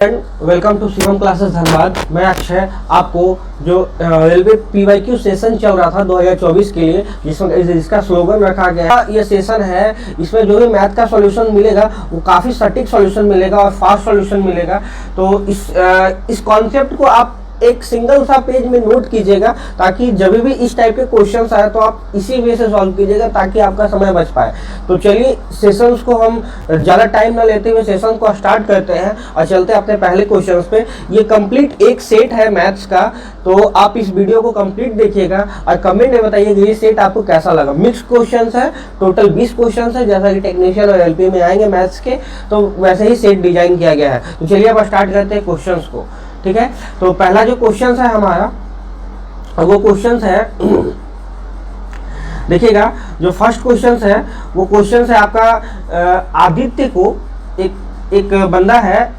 Welcome to Shivam classes Dhanbad. मैं अक्षय आपको जो रेलवे पीवाईक्यू सेशन चल रहा था 2024 के लिए, जिसका स्लोगन रखा गया ये सेशन है, इसमें जो भी मैथ का सॉल्यूशन मिलेगा वो काफ़ी सटीक सॉल्यूशन मिलेगा और फास्ट सॉल्यूशन मिलेगा। तो इस कॉन्सेप्ट को आप एक सिंगल सा पेज में नोट कीजिएगा, ताकि जब भी इस टाइप के क्वेश्चंस आए तो आप इसी वे से सॉल्व कीजिएगा, ताकि आपका समय बच पाए। तो चलिए सेशंस को हम ज़्यादा टाइम ना लेते हुए सेशन को स्टार्ट करते हैं और चलते हैं अपने पहले क्वेश्चंस पे। ये कंप्लीट एक सेट है मैथ्स का, तो आप इस वीडियो को कंप्लीट देखिएगा और कमेंट में बताइएगा ये सेट आपको कैसा लगा। मिक्स क्वेश्चंस है, टोटल 20 क्वेश्चंस है, जैसा कि टेक्नीशियन और एलपी में आएंगे मैथ्स के, तो वैसे ही सेट डिजाइन किया गया है। तो चलिए अब स्टार्ट करते हैं क्वेश्चंस को। ठीक है, तो पहला जो क्वेश्चन है हमारा, वो क्वेश्चन है देखिएगा, जो फर्स्ट क्वेश्चन है वो क्वेश्चन है आपका आदित्य को, एक बंदा है,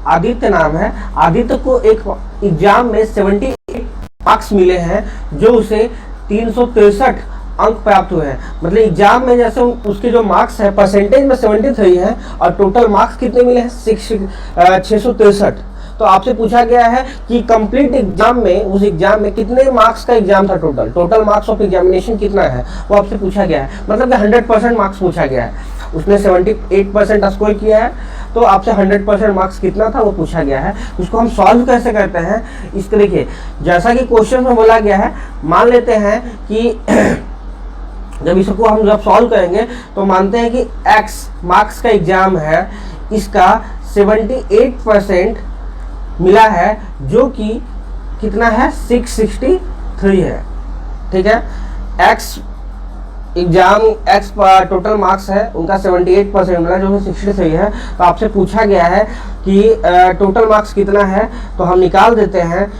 आदित्य नाम है, आदित्य को एक एग्जाम में 78 मार्क्स मिले हैं, जो उसे 363 अंक प्राप्त हुए हैं। मतलब एग्जाम में जैसे उसके जो मार्क्स है परसेंटेज में 73 है और टोटल मार्क्स कितने मिले हैं 663। तो आपसे पूछा गया है कि कंप्लीट एग्जाम में, उस एग्जाम में कितने मार्क्स का एग्जाम था, टोटल मार्क्स ऑफ एग्जामिनेशन कितना है वो आपसे पूछा गया है। मतलब कि 100% मार्क्स पूछा गया है, उसने 78% स्कोर किया है, तो आपसे 100% मार्क्स कितना था वो पूछा गया है। उसको हम सॉल्व कैसे करते हैं, इसको देखिए, जैसा कि क्वेश्चन में बोला गया है, मान लेते हैं कि जब इसको हम जब सॉल्व करेंगे तो मानते हैं कि x मार्क्स का एग्जाम है, इसका 78% मिला है, जो कि कितना है 663 है। ठीक है, x exam x total marks है उनका 78% मिला, जो कि 63 है। तो आपसे पूछा गया है कि टोटल मार्क्स कितना है, तो हम निकाल देते हैं,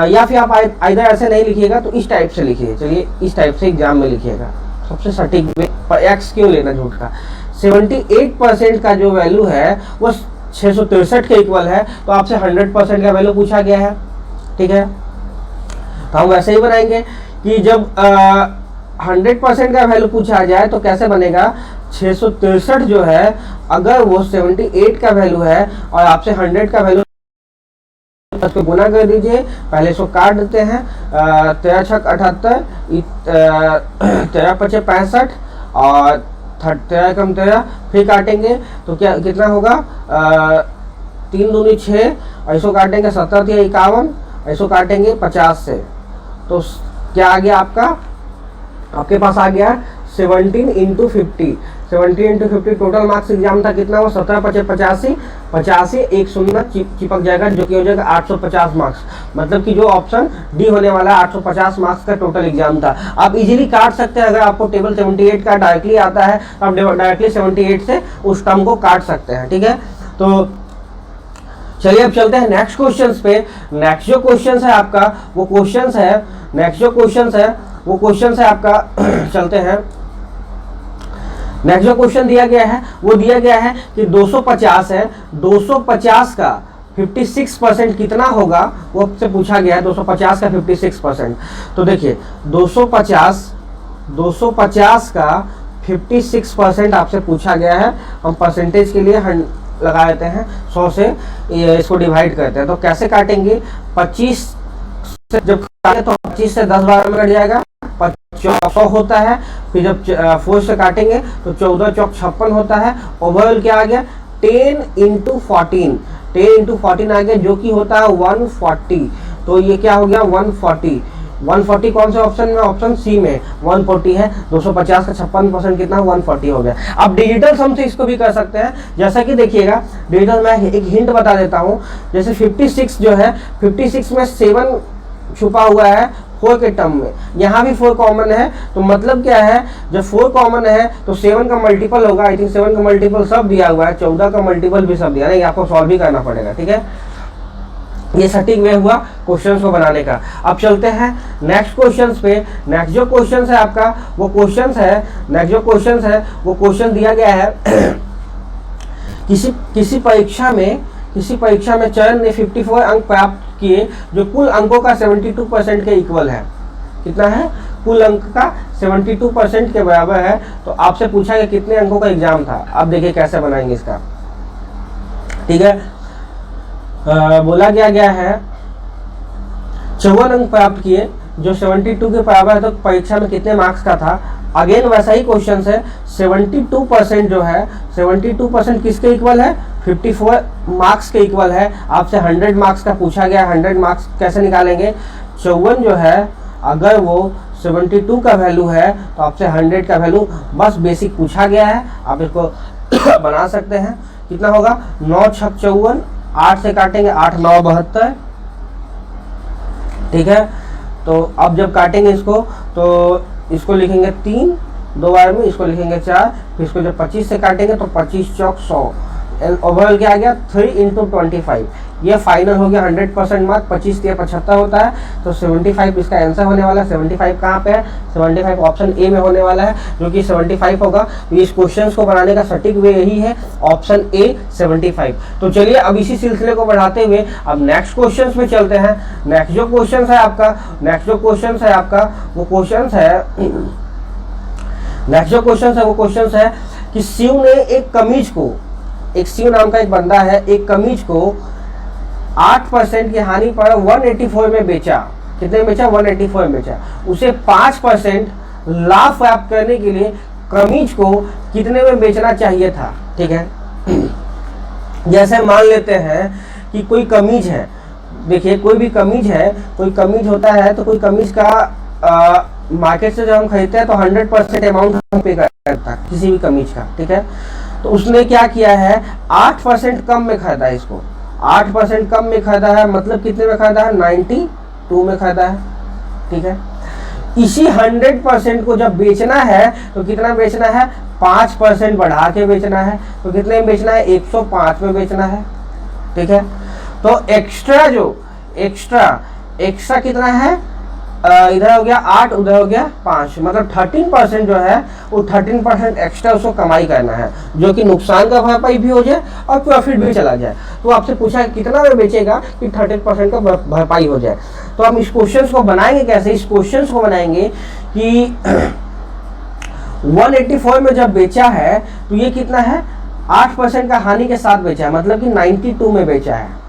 या फिर आप इधर ऐसे नहीं लिखिएगा तो इस टाइप से लिखिए। चलिए इस टाइप से एग्जाम में लिखिएगा, सबसे सटीक वे। पर x क्यों लेना झूठ का, 78% का जो वैल्यू है वो 663 के इक्वल है, तो आपसे 100% का वैल्यू पूछा गया है। ठीक है, तो हम वैसे ही बनाएंगे कि जब 100% का वैल्यू पूछा जाए तो कैसे बनेगा, 663 जो है अगर वो 78 का वैल्यू है और आपसे 100 का वैल्यू, उसको गुना कर दीजिए, पहले इसको काट देते हैं, 13 छक 78, 13 पचे 65 और 13 कम 13, फिर काटेंगे तो क्या कितना होगा, 3 दूनी 6, ऐसो काटेंगे 70 या 51, ऐसो काटेंगे 50 से, तो क्या आ गया आपके पास आ गया 17 into 50। 17 into 50 total marks exam था कितना, वो 17 पचे 85, 85 एक शून्य चिपक जाएगा, जो कि हो जाएगा 850 मार्क्स। मतलब कि जो ऑप्शन डी होने वाला है 850 मार्क्स का टोटल एग्जाम था। आप इजीली काट सकते हैं, अगर आपको टेबल 78 का डायरेक्टली आता है तो आप डायरेक्टली 78 से उस टर्म को काट सकते हैं। ठीक है, तो चलिए अब चलते हैं नेक्स्ट क्वेश्चन पे। नेक्स्ट जो क्वेश्चन है आपका वो क्वेश्चन है, नेक्स्ट जो क्वेश्चन है वो क्वेश्चन है आपका चलते हैं, नेक्स्ट जो क्वेश्चन दिया गया है वो दिया गया है कि 250 है, 250 का 56% कितना होगा, वो आपसे पूछा गया है। 250 का 56%, तो देखिए 250 का 56% आपसे पूछा गया है। हम परसेंटेज के लिए लगा देते हैं, 100 से इसको डिवाइड करते हैं। तो कैसे काटेंगे, 25 से जब काटेंगे तो 25 से 10 बार में कट जाएगा, 100 होता है। फिर जब 4 से काटेंगे तो 14 चौक 56 होता है। ओवरऑल क्या आ गया, 10 इंटू 14, 10 इंटू 14 आ गया, जो कि होता है 140। तो ये क्या हो गया 140, 140 कौन से ऑप्शन में, ऑप्शन सी में 140 है। 250 का 56% कितना, 140 हो गया। अब डिजिटल सम से इसको भी कर सकते हैं, जैसा कि देखिएगा डिजिटल, मैं एक हिंट बता देता हूँ। जैसे 56 जो है, 56 में 7 छुपा हुआ है 4 के टर्म में, यहाँ भी 4 कॉमन है, तो मतलब क्या है, जब 4 कॉमन है तो 7 का मल्टीपल होगा। आई थिंक 7 का मल्टीपल सब दिया हुआ है, 14 का मल्टीपल भी सब दिया है, आपको सॉल्व भी करना पड़ेगा। ठीक है, ये सटीक वे हुआ क्वेश्चन को बनाने का। अब चलते हैं नेक्स्ट क्वेश्चन पे। नेक्स्ट जो क्वेश्चन है आपका वो क्वेश्चन है, नेक्स्ट जो क्वेश्चन है वो क्वेश्चन दिया गया है किसी परीक्षा में चरण ने 54 अंक प्राप्त किए, जो कुल अंकों का 72% के इक्वल है। कितना है, कुल अंक का 72% के बराबर है। तो आपसे पूछा कि कितने अंकों का एग्जाम था। अब देखिए कैसे बनाएंगे इसका। ठीक है, बोला गया है 54 अंक प्राप्त किए, जो 72 के बराबर है, तो परीक्षा में कितने मार्क्स का था। अगेन वैसा ही क्वेश्चन है, 72% जो है, 72% किसके इक्वल है, 54 मार्क्स के इक्वल है। आपसे 100 मार्क्स का पूछा गया, 100 मार्क्स कैसे निकालेंगे। 54 जो है अगर वो 72 का वैल्यू है तो आपसे 100 का वैल्यू, बस बेसिक पूछा गया है, आप इसको बना सकते हैं। कितना होगा, 9 छक 54, 8 से काटेंगे 8 9 72, ठीक है। तो अब जब काटेंगे इसको, तो इसको लिखेंगे 3 दो बार में, इसको लिखेंगे 4, फिर इसको जब 25 से काटेंगे तो 25 चौक 100, ओवरऑल क्या आ गया 3 × 25। ये फाइनल हो गया 100% मार्क, 25 से 75 होता है, तो 75 इसका आंसर होने वाला है। 75 कहाँ पे है, 75 ऑप्शन ए में होने वाला है, जो कि 75 होगा। तो इस क्वेश्चन को बनाने का सटीक वे यही है, ऑप्शन ए 75। तो चलिए अब इसी सिलसिले को बढ़ाते हुए अब नेक्स्ट क्वेश्चन पे चलते हैं। नेक्स्ट जो क्वेश्चन है आपका वो क्वेश्चन है कि शिव ने एक कमीज को, एक शिव नाम का एक बंदा है, एक कमीज को 8% की हानि पर 184 में बेचा। कितने में बेचा, 184 में बेचा। उसे 5% लाभ प्राप्त करने के लिए कमीज को कितने में बेचना चाहिए था, ठीक है। जैसे मान लेते हैं कि कोई कमीज है, देखिए कोई भी कमीज है, कोई कमीज होता है, तो कोई कमीज का मार्केट से जब हम खरीदते हैं तो 100% अमाउंट हम पे करता है किसी भी कमीज का, ठीक है। तो उसने क्या किया है, 8% कम में खरीदा है इसको, 8% कम में खरीदा है, मतलब कितने में खरीदा है, 92 में खरीदा है, ठीक है। इसी 100% को जब बेचना है तो कितना बेचना है, 5% बढ़ा के बेचना है, तो कितने में बेचना है, 105 में बेचना है, ठीक है। तो एक्स्ट्रा कितना है, इधर हो गया 8, उधर हो गया 5, मतलब 13% जो है वो 13% एक्स्ट्रा उसको कमाई करना है, जो कि नुकसान का भरपाई भी हो जाए और प्रॉफिट भी चला जाए। तो आपसे पूछा है कितना में बेचेगा कि 13% का भरपाई हो जाए। तो हम इस क्वेश्चन को बनाएंगे कैसे, इस क्वेश्चन को बनाएंगे कि 184 में जब बेचा है तो ये कितना है, 8% का हानि के साथ बेचा है, मतलब कि 92 में बेचा है।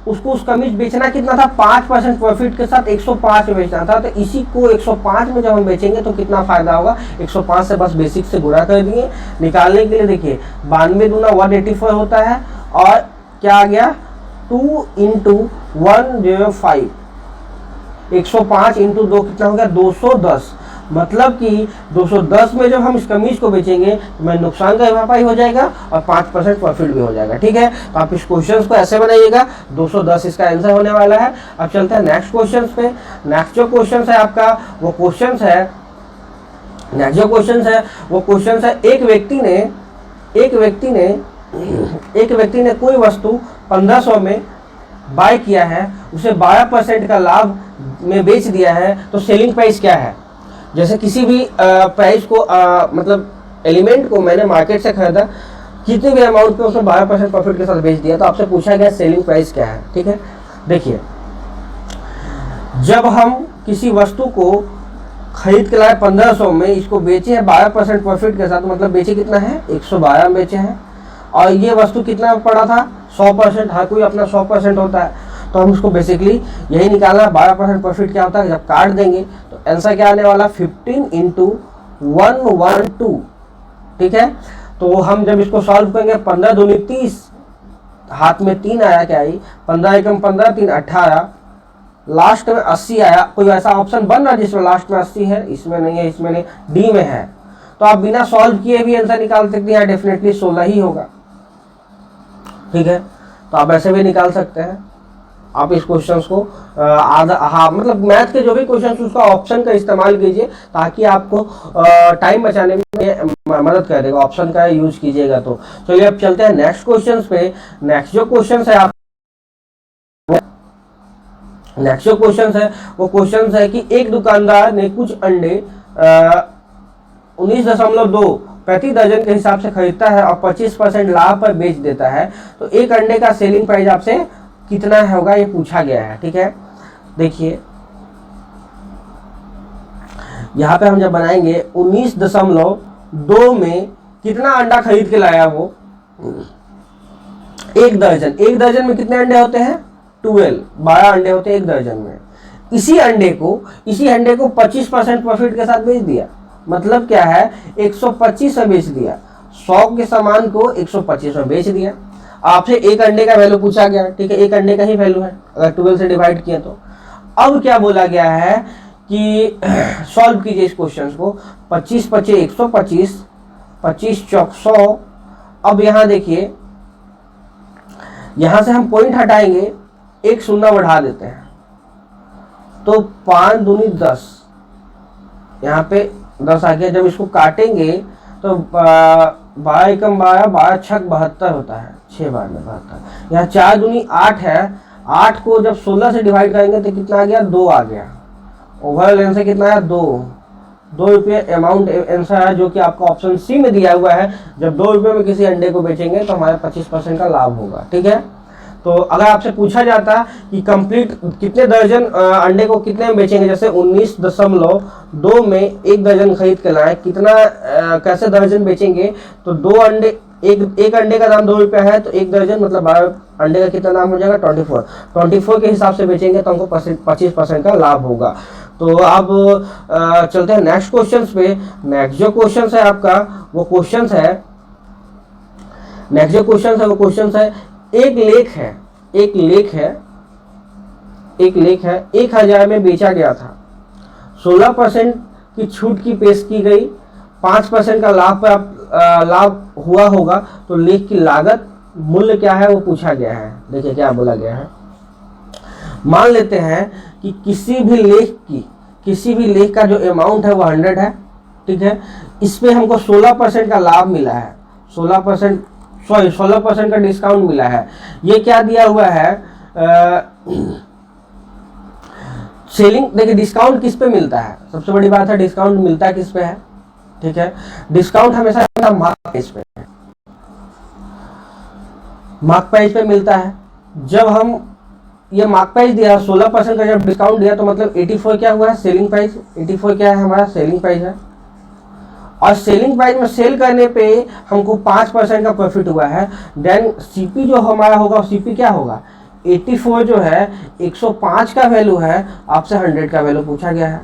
उसको उस कमीज बेचना कितना था, 5% प्रॉफिट के साथ 105 में बेचना था। तो इसी को 105 में जब हम बेचेंगे तो कितना फायदा होगा, 105 से बस बेसिक से गुणा कर दिए। निकालने के लिए देखिए 92 दूना 184 होता है, और क्या आ गया 2 × 105, 105 × 2 कितना हो गया, 210। मतलब कि 210 में जब हम इस कमीज को बेचेंगे तो मैं नुकसान का भरपाई हो जाएगा और 5% प्रॉफिट भी हो जाएगा, ठीक है। तो आप इस क्वेश्चन को ऐसे बनाइएगा, 210 इसका आंसर होने वाला है। अब चलते हैं नेक्स्ट क्वेश्चन पे। नेक्स्ट जो क्वेश्चन है आपका वो क्वेश्चन है एक व्यक्ति ने कोई वस्तु 1500 में बाय किया है, उसे 12% का लाभ में बेच दिया है, तो सेलिंग प्राइस क्या है। जैसे किसी भी प्राइस को मतलब एलिमेंट को मैंने मार्केट से खरीदा, कितने भी अमाउंट पे उसने 12% प्रॉफिट के साथ बेच दिया, तो आपसे पूछा गया सेलिंग प्राइस क्या है, ठीक है। देखिए जब हम किसी वस्तु को खरीद के लाए 1500 में, इसको बेचे हैं 12% प्रॉफिट के साथ, मतलब बेचे कितना है, 112 में बेचे हैं, और ये वस्तु कितना पड़ा था, 100%। हर कोई अपना 100% होता है, तो हम उसको बेसिकली यही निकालना, 12% प्रॉफिट क्या होता है, जब काट देंगे तो आंसर क्या आने वाला, 15 × 112, ठीक है। तो हम जब इसको सॉल्व करेंगे, 15 दूनी 30, हाथ में 3 आया, क्या आई, 15 एकम 15, 3 18, लास्ट में 80 आया। कोई ऐसा ऑप्शन बन रहा है जिसमें लास्ट में 80 है, इसमें नहीं है, इसमें नहीं, डी में है। तो आप बिना सॉल्व किए भी आंसर निकाल सकते हैं, डेफिनेटली 16 ही होगा, ठीक है। तो आप ऐसे भी निकाल सकते हैं। आप इस क्वेश्चंस को मतलब मैथ के जो भी क्वेश्चंस उसका ऑप्शन का इस्तेमाल कीजिए, ताकि आपको टाइम बचाने में मदद करेगा, ऑप्शन का यूज कीजिएगा। तो चलिए अब चलते हैं नेक्स्ट क्वेश्चंस पे। नेक्स्ट जो क्वेश्चन है कि एक दुकानदार ने कुछ अंडे 19.2 प्रति दर्जन के हिसाब से खरीदता है और 25% लाभ पर बेच देता है, तो एक अंडे का सेलिंग प्राइस आपसे कितना होगा, ये पूछा गया है, ठीक है। देखिए यहाँ पे हम जब बनाएंगे 19.2 में कितना अंडा खरीद के लाया वो, एक दर्जन में कितने अंडे होते हैं? 12 अंडे होते हैं एक दर्जन में। इसी अंडे को 25% प्रॉफिट के साथ बेच दिया, मतलब क्या है 125 में बेच दिया। 100 के सामान को 125 में बेच दिया। आपसे एक अंडे का वैल्यू पूछा गया, ठीक है, एक अंडे का ही वैल्यू है अगर 12 से डिवाइड किया तो। अब क्या बोला गया है कि सॉल्व कीजिए इस क्वेश्चन को। 25 पचे 125, 25 चौक 100। अब यहां देखिए, यहां से हम पॉइंट हटाएंगे, एक शून्य बढ़ा देते हैं तो 5 दूनी 10, यहाँ पे 10 आ गया। जब इसको काटेंगे तो 12 एकम 12, 12 छक 72 होता है, 6 बार में 72। यहाँ 4 दूनी 8 है, 8 को जब 16 से डिवाइड करेंगे तो कितना आ गया? 2 आ गया। ओवरऑल आंसर कितना है? 2 रुपये अमाउंट आंसर है, जो कि आपका ऑप्शन सी में दिया हुआ है। जब 2 रुपये में किसी अंडे को बेचेंगे तो हमारे 25% का लाभ होगा, ठीक है। तो अगर आपसे पूछा जाता कि कंप्लीट कितने दर्जन अंडे को कितने में बेचेंगे, जैसे 19.2 में एक दर्जन खरीद के लाए, कितना कैसे दर्जन बेचेंगे, तो 2 अंडे, एक अंडे का दाम 2 रुपया है, तो एक दर्जन मतलब 12 अंडे का कितना दाम हो जाएगा? 24 के हिसाब से बेचेंगे तो हमको 25% का लाभ होगा। तो अब चलते हैं नेक्स्ट क्वेश्चन पे। नेक्स्ट जो क्वेश्चन है आपका वो क्वेश्चन है, एक लेख है 1000 में बेचा गया था, 16% की छूट की पेश की गई, 5% का लाभ हुआ होगा, तो लेख की लागत मूल्य क्या है वो पूछा गया है। देखिए क्या बोला गया है। मान लेते हैं कि किसी भी लेख का जो अमाउंट है वो 100 है, ठीक है। इस पे हमको 16% का लाभ मिला है, 16% का डिस्काउंट मिला है। ये क्या दिया हुआ है? सेलिंग, देखिए डिस्काउंट किस पे मिलता है? सबसे बड़ी बात है डिस्काउंट मिलता है किस पे है, ठीक है। डिस्काउंट हमेशा मार्क प्राइस पे मिलता है। जब हम ये मार्क प्राइस दिया 16% का जब डिस्काउंट दिया तो मतलब 84 क्या हुआ है? Selling price. 84 क्या है? हमारा सेलिंग प्राइस है। और सेलिंग प्राइस में सेल करने पे हमको 5% का प्रॉफिट हुआ है। देन सीपी जो हमारा होगा, सीपी क्या होगा? 84 जो है 105 का वैल्यू है, आपसे 100 का वैल्यू पूछा गया है,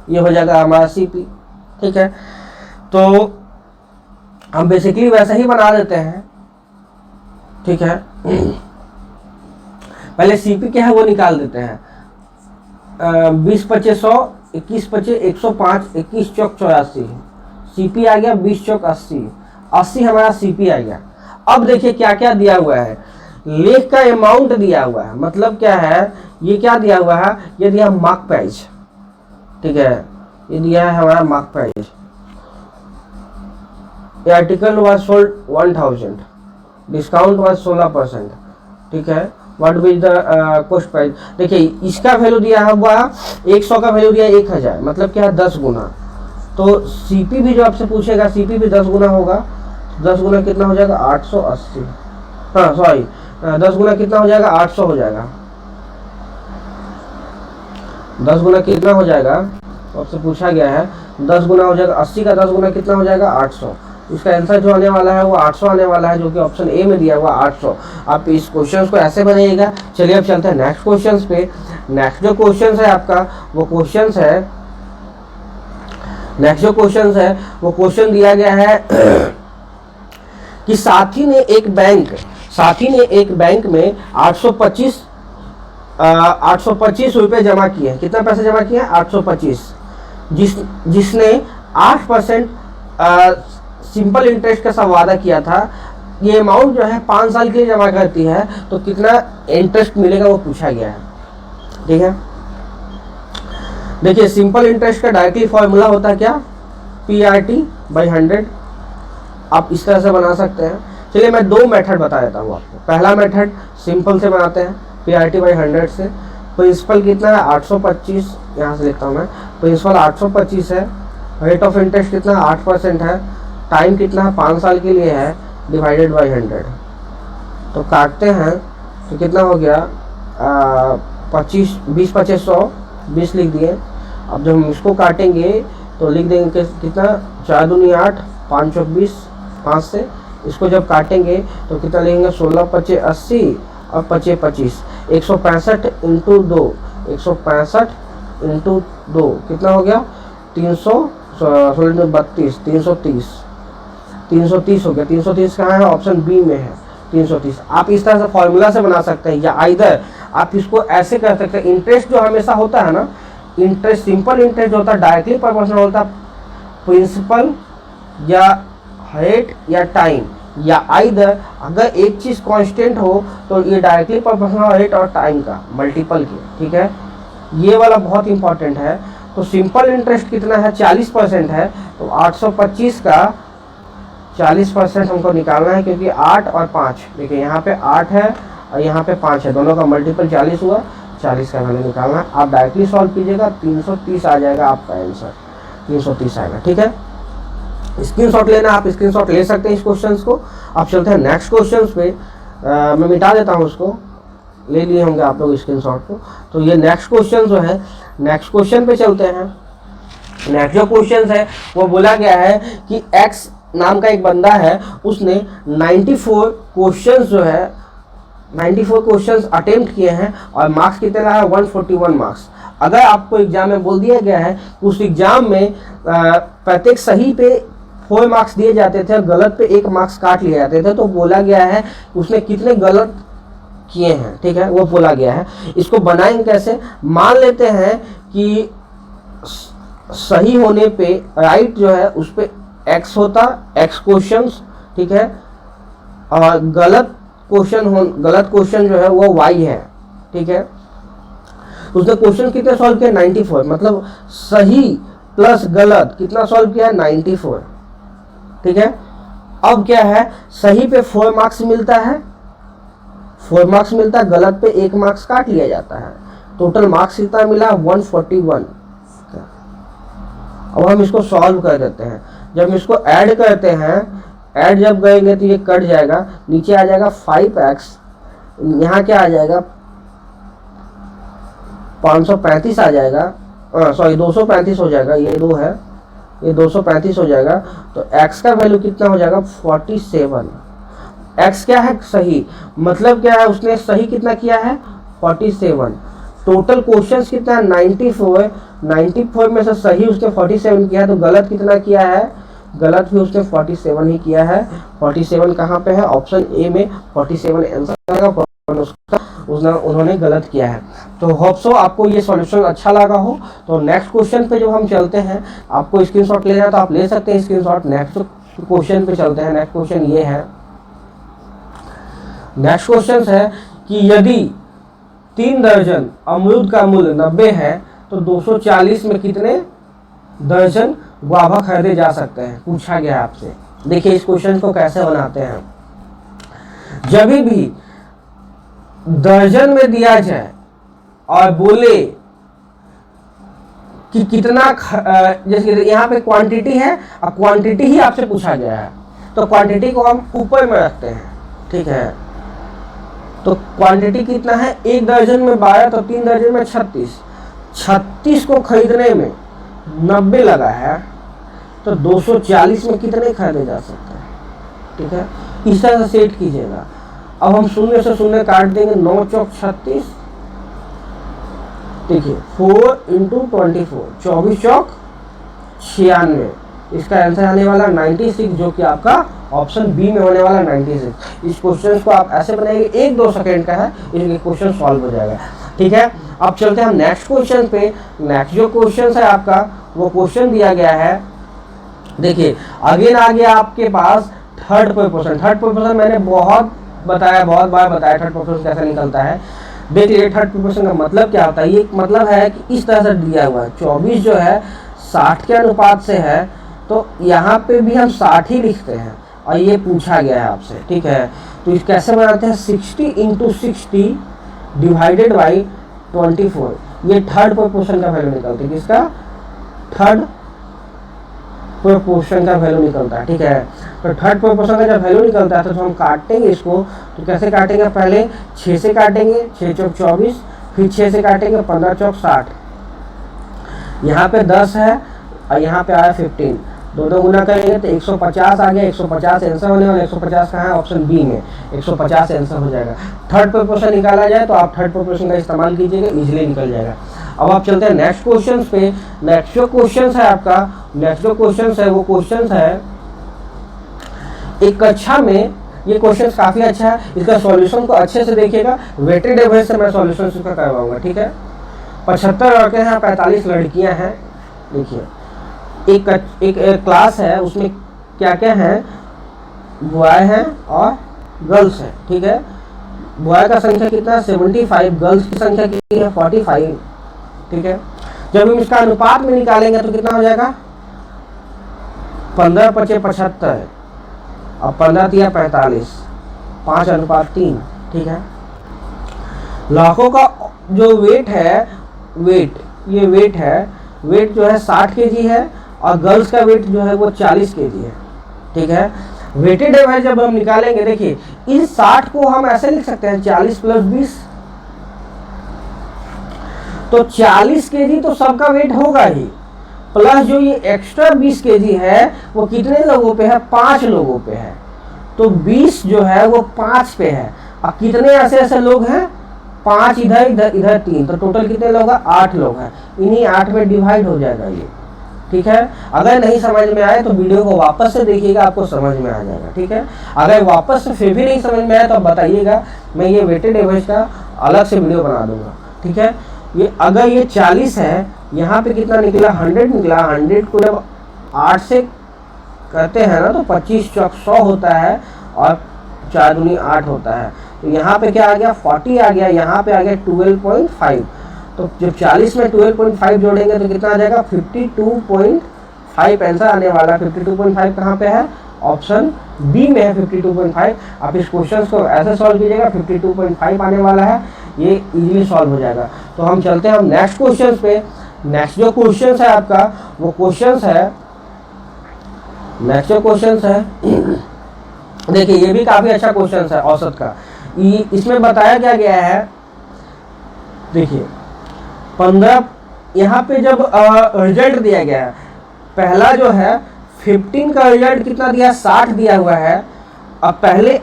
ये हो जाएगा हमारा सीपी, ठीक है। तो हम बेसिकली वैसा ही बना देते हैं, ठीक है। पहले सीपी क्या है वो निकाल देते हैं। 20 पचे 100, 21 पचे 105, 21 चौक 84, सीपी आ गया 20 चौक 80 हमारा सीपी आ गया। अब देखिए क्या क्या दिया हुआ है। लेख का अमाउंट दिया हुआ है, मतलब क्या है, ये क्या दिया हुआ है? ये दिया मार्क प्राइस, ठीक है, ये दिया है हमारा मार्क प्राइस। ये article was sold 1000, discount was 16%, ठीक है। What was the cost price? देखिए इसका वैल्यू दिया हुआ 100 का वैल्यू दिया 1000, मतलब क्या है 10 गुना। तो सीपी भी जो आपसे पूछेगा, सीपी भी 10 गुना होगा। 10 गुना कितना हो जाएगा? 880, हाँ सॉरी 10 गुना कितना हो जाएगा? 800 हो जाएगा। 10 गुना कितना हो जाएगा? आपसे पूछा गया है 10 गुना हो जाएगा 80 का 10 गुना कितना हो जाएगा? 800। इसका आंसर जो आने वाला है वो 800 आने वाला है, जो कि ऑप्शन ए में दिया हुआ 800। आप इस क्वेश्चन को ऐसे बनाइएगा। चलिए अब चलते हैं नेक्स्ट क्वेश्चन पे। नेक्स्ट जो क्वेश्चन है आपका वो क्वेश्चन दिया गया है कि साथी ने एक बैंक में 825 रुपए जमा किए। कितना पैसे जमा किए? 825। जिसने 8% सिंपल इंटरेस्ट का वादा किया था। ये अमाउंट जो है 5 साल के लिए जमा करती है, तो कितना इंटरेस्ट मिलेगा वो पूछा गया है, ठीक है। देखिए सिंपल इंटरेस्ट का डायरेक्टली फॉर्मूला होता है क्या? PRT/100। आप इस तरह से बना सकते हैं। चलिए मैं 2 मेथड बता देता हूँ आपको। पहला मेथड सिंपल से बनाते हैं, PRT/100 से। प्रिंसिपल कितना है? 825, यहाँ से लिखता हूँ मैं। प्रिंसिपल 825 है, रेट ऑफ इंटरेस्ट कितना? 8% है, टाइम कितना है? 5 साल के लिए है, डिवाइडेड बाई 100। तो काटते हैं तो कितना हो गया? 20 पचे 100, 20 लिख दिए। अब जब हम इसको काटेंगे तो लिख देंगे कितना? 4 दूनी 8, 5 चौक 20, 5 से इसको जब काटेंगे तो कितना लिखेंगे, 16 पचे 80 और 25 25, 165 इंटू 2, 165 इंटू 2 कितना हो गया, 32 330 हो गया। 330 कहाँ है, ऑप्शन बी में है 330। आप इस तरह से फॉर्मूला से बना सकते हैं, या आइदर आप इसको ऐसे कर सकते हैं। इंटरेस्ट जो हमेशा होता है ना, इंटरेस्ट सिंपल इंटरेस्ट होता है डायरेक्टली प्रोपोर्शनल होता है प्रिंसिपल या रेट या टाइम, या आइदर अगर एक चीज कांस्टेंट हो तो ये डायरेक्टली प्रोपोर्शनल रेट और टाइम का मल्टीपल के, ठीक है। ये वाला बहुत इंपॉर्टेंट है। तो सिंपल इंटरेस्ट कितना है, 40% है, तो 825 का 40% हमको निकालना है, क्योंकि 8 और 5, देखिए यहाँ पे 8 है और यहाँ पे 5 है, दोनों का मल्टीपल 40 हुआ, 40 का वैल्यू निकालना है। आप डायरेक्टली सॉल्व कीजिएगा, 330 आ जाएगा आपका आंसर, 330 आएगा, ठीक है। स्क्रीनशॉट लेना, आप स्क्रीनशॉट ले सकते हैं इस क्वेश्चन को। आप चलते हैं नेक्स्ट क्वेश्चन पे। मैं मिटा देता हूँ उसको, ले लिए होंगे आप लोग स्क्रीनशॉट को। तो ये नेक्स्ट क्वेश्चन जो है, नेक्स्ट क्वेश्चन पे चलते हैं। नेक्स्ट जो क्वेश्चन है वो बोला गया है कि एक्स नाम का एक बंदा है, उसने 94 क्वेश्चन जो है 94 क्वेश्चंस अटेम्प्ट किए हैं और मार्क्स कितने लाया, 141 मार्क्स। अगर आपको एग्जाम में बोल दिया गया है उस एग्जाम में प्रत्येक सही पे 4 मार्क्स दिए जाते थे और गलत पे 1 मार्क्स काट लिए जाते थे, तो बोला गया है उसने कितने गलत किए हैं, ठीक है, वो बोला गया है। इसको बनाएंगे कैसे, मान लेते हैं कि सही होने पे राइट जो है उस पे x होता, x क्वेश्चंस, ठीक है, और गलत क्वेश्चन जो है वो y है, ठीक है। उसने क्वेश्चन कितने सॉल्व किया, 94, मतलब सही प्लस गलत कितना सॉल्व किया, 94, ठीक है। अब क्या है, सही पे 4 मार्क्स मिलता है, 4 मार्क्स मिलता है, गलत पे 1 मार्क्स काट लिया जाता है। टोटल मार्क्स कितना मिला, 141। अब हम इसको सॉल्व कर देते हैं। जब इसको ऐड करते हैं, ऐड जब करेंगे तो ये कट जाएगा, नीचे आ जाएगा 5x, यहाँ क्या आ जाएगा 535 आ जाएगा, सॉरी 235 हो जाएगा, ये 2 है, ये 235 हो जाएगा। तो x का वैल्यू कितना हो जाएगा, 47। x क्या है, सही, मतलब क्या है, उसने सही कितना किया है, 47। टोटल क्वेश्चंस कितना है, 94, 94 में से सही उसने 47 किया है, तो गलत कितना किया है, गलत भी उसने 47 ही किया है। 47 कहाँ पे है, ऑप्शन ए में 47 आंसर उसका उन्होंने गलत किया है। तो होप सो आपको ये सॉल्यूशन अच्छा लगा हो। तो नेक्स्ट क्वेश्चन पे जब हम चलते हैं, आपको स्क्रीनशॉट लेना है तो आप ले सकते हैं स्क्रीनशॉट। नेक्स्ट क्वेश्चन पे चलते हैं। नेक्स्ट क्वेश्चन ये है, नेक्स्ट क्वेश्चन है कि यदि 3 दर्जन अमरूद का मूल्य 90 है तो 240 में कितने दर्जन गुआवा खरीदे जा सकते हैं, पूछा गया आपसे। देखिए इस क्वेश्चन को कैसे बनाते हैं। जब भी दर्जन में दिया जाए और बोले कि कितना, जैसे यहाँ पे क्वांटिटी है और क्वांटिटी ही आपसे पूछा गया है, तो क्वांटिटी को हम ऊपर में रखते हैं, ठीक है। तो क्वांटिटी कितना है, 1 दर्जन में 12, तो 3 दर्जन में 36, 36 को खरीदने में 90 लगा है, तो 240 में कितने खरीदे जा सकते हैं, ठीक है। इस तरह से सेट कीजिएगा। अब हम शून्य से शून्य काट देंगे, 9 चौक 36, देखिए 4 इंटू 24, 24 चौक 96। इसका आंसर आने वाला 96, जो कि आपका ऑप्शन बी में होने वाला 96। इस क्वेश्चन को आप ऐसे बनाएंगे, 1-2 सेकेंड का है, इसलिए क्वेश्चन सॉल्व हो जाएगा, ठीक है। अब चलते हैं हम नेक्स्ट क्वेश्चन पे। नेक्स्ट जो क्वेश्चन है आपका, वो क्वेश्चन दिया गया है, देखिए अगेन आ गया आपके पास थर्ड प्रोपोर्शन। थर्ड प्रोपोर्शन मैंने बहुत बार बताया थर्ड प्रोपोर्शन कैसे निकलता है। देख लीजिए थर्ड प्रोपोर्शन का मतलब क्या होता है। ये मतलब है कि इस तरह से दिया हुआ है, 24 जो है 60 के अनुपात से है, तो यहाँ पे भी हम 60 ही लिखते हैं और ये पूछा गया है आपसे, ठीक है। तो इस कैसे बनाते हैं, 60 इंटू 60 डिवाइडेड बाई 24, ये थर्ड प्रोपोर्शन का वैल्यू निकलता है। किसका, थर्ड प्रोपोर्शन का वैल्यू निकलता है, ठीक है। तो थर्ड प्रोपोर्शन का जब वैल्यू निकलता है तो हम काटेंगे इसको। तो कैसे काटेंगे, पहले 6 से काटेंगे, 6 चौक 24, फिर 6 से काटेंगे, 15 चौक 60, यहाँ पे 10 है और यहाँ पे आया 15, दोनों गुना करेंगे तो 150 आ गया, 150 आंसर होने वाला, 150 कहाँ है, ऑप्शन बी में 150 आंसर हो जाएगा। थर्ड प्रोपोर्शन निकाला जाए तो आप थर्ड प्रोपोर्शन का इस्तेमाल कीजिएगा, इजीली निकल जाएगा। अब आप चलते हैं नेक्स्ट क्वेश्चन पे। नेक्स्ट जो क्वेश्चन है आपका, नेक्स्ट जो क्वेश्चन है वो क्वेश्चन है एक कक्षा में, ये क्वेश्चन काफी अच्छा है, इसका सॉल्यूशन को अच्छे से देखिएगा, वेटेड एवरेज से मैं सॉल्यूशन इसका करवाऊंगा, ठीक है। 75 लड़के हैं, 45 लड़कियां हैं। देखिए एक क्लास है, उसमें क्या क्या है, बॉय हैं और गर्ल्स हैं, ठीक है। बॉय का संख्या कितना है 75, गर्ल्स की संख्या कितनी है 45, ठीक है। जब हम इसका अनुपात में निकालेंगे तो कितना हो जाएगा 15 × 5 = 75, अब 15 × 45, 5:3, ठीक है। लाखों का जो वेट है, ये वेट है, वेट जो है 60 kg है और गर्ल्स का वेट जो है वो 40 kg है, ठीक है। वेटेड एवरेज जब हम निकालेंगे, देखिए इस 60 को हम ऐसे लिख सकते हैं 40 + 20, तो 40 kg तो सबका वेट होगा ही, प्लस जो ये एक्स्ट्रा 20 kg है वो कितने लोगों पे है, 5 लोगों पे है, तो 20 जो है वो 5 पे है। अब कितने ऐसे लोग हैं, 5 इधर 3, तो टोटल कितने लोग हैं, 8 लोग हैं। इन्हीं 8 में डिवाइड हो जाएगा ये, ठीक है। अगर नहीं समझ में आए तो वीडियो को वापस से देखिएगा, आपको समझ में आ जाएगा, ठीक है। अगर वापस से फिर भी नहीं समझ में आया तो आप बताइएगा, मैं ये वेटेड एवरेज का अलग से वीडियो बना दूंगा, ठीक है। ये अगर ये 40 है, यहाँ पे कितना निकला 100 निकला, 100 को जब 8 से करते हैं ना तो 25 × 100 होता है और 4 दूनी 8 होता है, तो यहाँ पे क्या आ गया 40 आ गया, यहाँ पे आ गया 12.5, तो जब 40 में 12.5 जोड़ेंगे तो कितना आ जाएगा 52.5 आंसर आने वाला है। 52.5 कहाँ पे है, ऑप्शन बी में है 52.5। आप इस क्वेश्चन को ऐसे सॉल्व कीजिएगा, 52.5 आने वाला है, ये इजीली सॉल्व हो जाएगा। तो हम चलते हैं हम नेक्स्ट क्वेश्चन पे। नेक्स्ट जो क्वेश्चन है आपका वो क्वेश्चन है, नेक्स्ट जो क्वेश्चन है देखिए ये भी काफी अच्छा क्वेश्चन है औसत का। इसमें बताया क्या गया है, देखिए 15 यहाँ पे जब रिजल्ट दिया गया है, पहला जो है 15 का रिजल्ट कितना दिया, 60 दिया हुआ है। अब पहले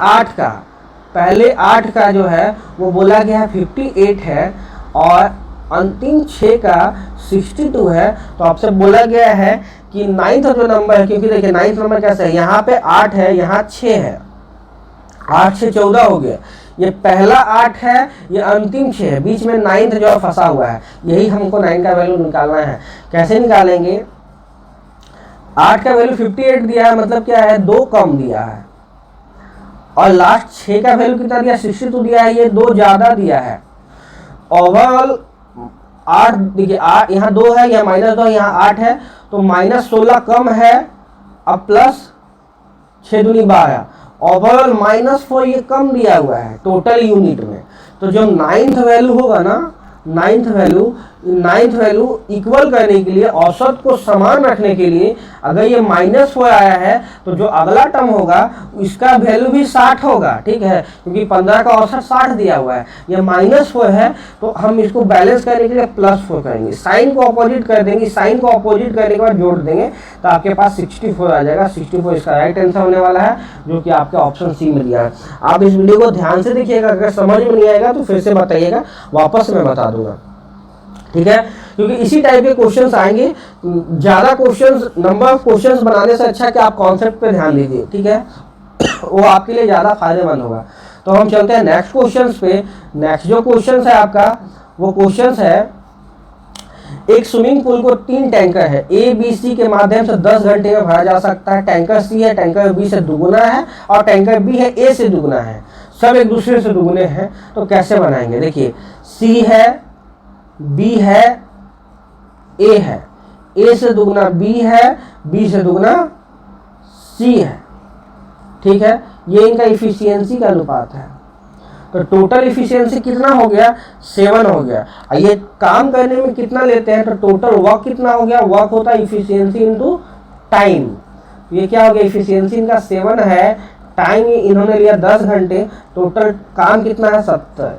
8 का जो है वो बोला गया है 58 है और अंतिम 6 का 62 है। तो आपसे बोला गया है कि 9th जो नंबर है, क्योंकि देखिए 9th नंबर कैसे है, यहाँ पे 8 है, यहाँ 6 है, 8 से 14 हो गया। ये पहला 8 है, ये अंतिम 6 है, बीच में 9th जो फंसा हुआ है, यही हमको 9 का वैल्यू निकालना है। कैसे निकालेंगे, 8 का वैल्यू 58 दिया है, मतलब क्या है 2 कम दिया है, और लास्ट 6 का वैल्यू कितना दिया 62 दिया है, ये 2 ज्यादा दिया है। ओवरऑल 8 देखिए, यहाँ 2 है, यहाँ -2, यहाँ 8 है, तो -16 कम है, अब प्लस 6 दूनी 12, ओवरऑल -4 ये कम दिया हुआ है टोटल यूनिट में। तो जो 9th वैल्यू होगा ना, 9th वैल्यू इक्वल करने के लिए, औसत को समान रखने के लिए, अगर ये -4 आया है तो जो अगला टर्म होगा इसका वैल्यू भी 60 होगा, ठीक है, क्योंकि 15 का औसत 60 दिया हुआ है, ये -4 है, तो हम इसको बैलेंस करने के लिए +4 करेंगे, साइन को अपोजिट कर देंगे, साइन को अपोजिट करने के बाद जोड़ देंगे तो आपके पास 64 आ जाएगा। 64 इसका राइट आंसर होने वाला है, जो कि आपके ऑप्शन सी में दिया है। आप इस वीडियो को ध्यान से देखिएगा, अगर समझ में नहीं आएगा तो फिर से बताइएगा, वापस मैं बता दूंगा, ठीक है, क्योंकि इसी टाइप के क्वेश्चंस आएंगे। ज्यादा क्वेश्चंस, नंबर ऑफ क्वेश्चंस बनाने से अच्छा कि आप कॉन्सेप्ट पे ध्यान दीजिए, ठीक है, वो आपके लिए ज्यादा फायदेमंद होगा। तो हम चलते हैं नेक्स्ट क्वेश्चंस पे। नेक्स्ट जो क्वेश्चन है आपका वो क्वेश्चन है, एक स्विमिंग पूल को 3 टैंकर है, ए बी सी के माध्यम से 10 घंटे में भरा जा सकता है। टैंकर सी है, टैंकर बी से दुगुना है और टैंकर बी है ए से दुगुना है, सब एक दूसरे से दुगुने हैं, तो कैसे बनाएंगे। देखिए सी है, बी है, ए है, ए से दुगना बी है, बी से दुगना सी है, ठीक है, ये इनका इफिशियंसी का अनुपात है। तो टोटल इफिशियंसी कितना हो गया 7 हो गया। ये काम करने में कितना लेते हैं, तो टोटल वर्क कितना हो गया, वर्क होता है इफिशियंसी इनटू टाइम। ये क्या हो गया, इफिशियंसी इनका 7 है, टाइम इन्होंने लिया 10 घंटे, टोटल काम कितना है 70।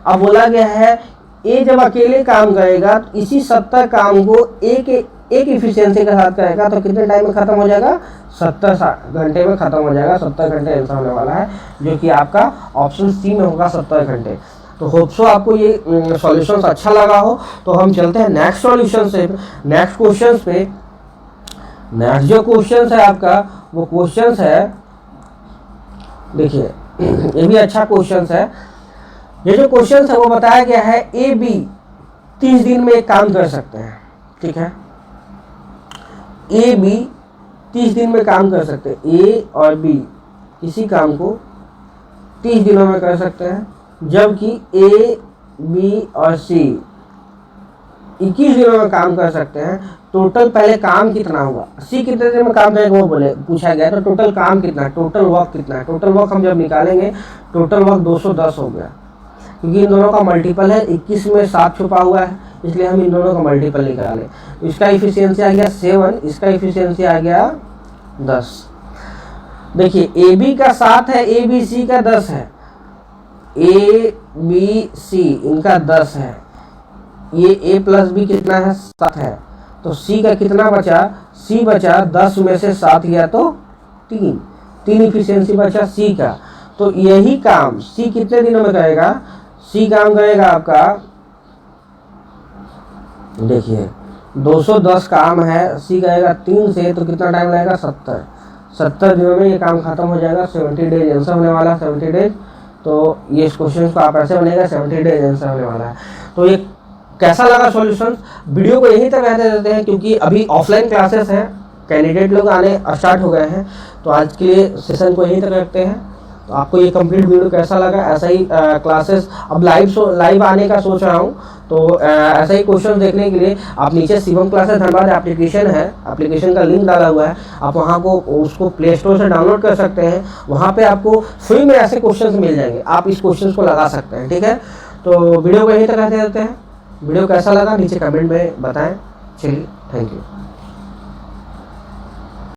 अब बोला गया है ए जब अकेले काम करेगा तो इसी 70 काम को ए के एक इफिशियंसी के साथ करेगा तो कितने टाइम में खत्म हो जाएगा, 70 घंटे में खत्म हो जाएगा। 70 घंटे आंसर होने वाला है, जो कि आपका ऑप्शन सी में होगा 70 घंटे। तो होप सो आपको ये सॉल्यूशंस अच्छा लगा हो। तो हम चलते हैं नेक्स्ट सॉल्यूशन से, नेक्स्ट क्वेश्चन पे। नेक्स्ट जो क्वेश्चन है आपका वो क्वेश्चन है, देखिए ये भी अच्छा क्वेश्चन है। ये जो क्वेश्चन है वो बताया गया है ए बी 30 दिन में एक काम कर सकते हैं, ठीक है। ए बी 30 दिन में काम कर सकते हैं, ए और बी किसी काम को 30 दिनों में कर सकते हैं, जबकि ए बी और सी 21 दिनों में काम कर सकते हैं। टोटल पहले काम कितना होगा, सी कितने दिन में काम करेगा वो बोले पूछा गया, तो टोटल काम कितना है, टोटल वर्क कितना है। टोटल वर्क हम जब निकालेंगे टोटल वर्क 210 हो गया, क्योंकि इन दोनों का मल्टीपल है, 21 में 7 छुपा हुआ है, इसलिए हम इन दोनों का मल्टीपल निकालें। इसका इफिशियंसी आ गया 7, इसका इफिशियंसी आ गया 10। देखिए ए बी का 7 है, ए बी सी का 10 है, ए बी सी इनका 10 है, ये ए प्लस बी कितना है 7 है, तो सी का कितना बचा, सी बचा 10 में से 7 गया तो 3 इफिशियंसी बचा सी का। तो यही काम सी कितने दिनों में करेगा, सी काम करेगा आपका, देखिए 210 काम है, सी करेगा 3 से, तो कितना टाइम लगेगा 70 दिनों में ये काम खत्म हो जाएगा। 70 डेज आंसर होने वाला है, 70 डेज। तो ये इस क्वेश्चन को आप ऐसे बनेगा 70 डेज आंसर होने वाला है। तो ये कैसा लगा सॉल्यूशन, वीडियो को यहीं तक रहते देते हैं, क्योंकि अभी ऑफलाइन क्लासेस हैं, कैंडिडेट लोग आने स्टार्ट हो गए हैं। तो आज के लिए सेशन को यहीं तक रखते हैं। तो आपको ये कंप्लीट वीडियो कैसा लगा, ऐसा ही क्लासेस अब लाइव आने का सोच रहा हूँ, तो ऐसा ही क्वेश्चन देखने के लिए आप नीचे शिवम क्लासेस धनबाद एप्लीकेशन है, एप्लीकेशन का लिंक डाला हुआ है, आप वहाँ को उसको प्ले स्टोर से डाउनलोड कर सकते हैं। वहाँ पे आपको फ्री में ऐसे क्वेश्चंस मिल जाएंगे, आप इस क्वेश्चंस को लगा सकते हैं, ठीक है। तो वीडियो को यहीं तक रहते हैं। वीडियो कैसा लगा नीचे कमेंट में बताएं। चलिए, थैंक यू।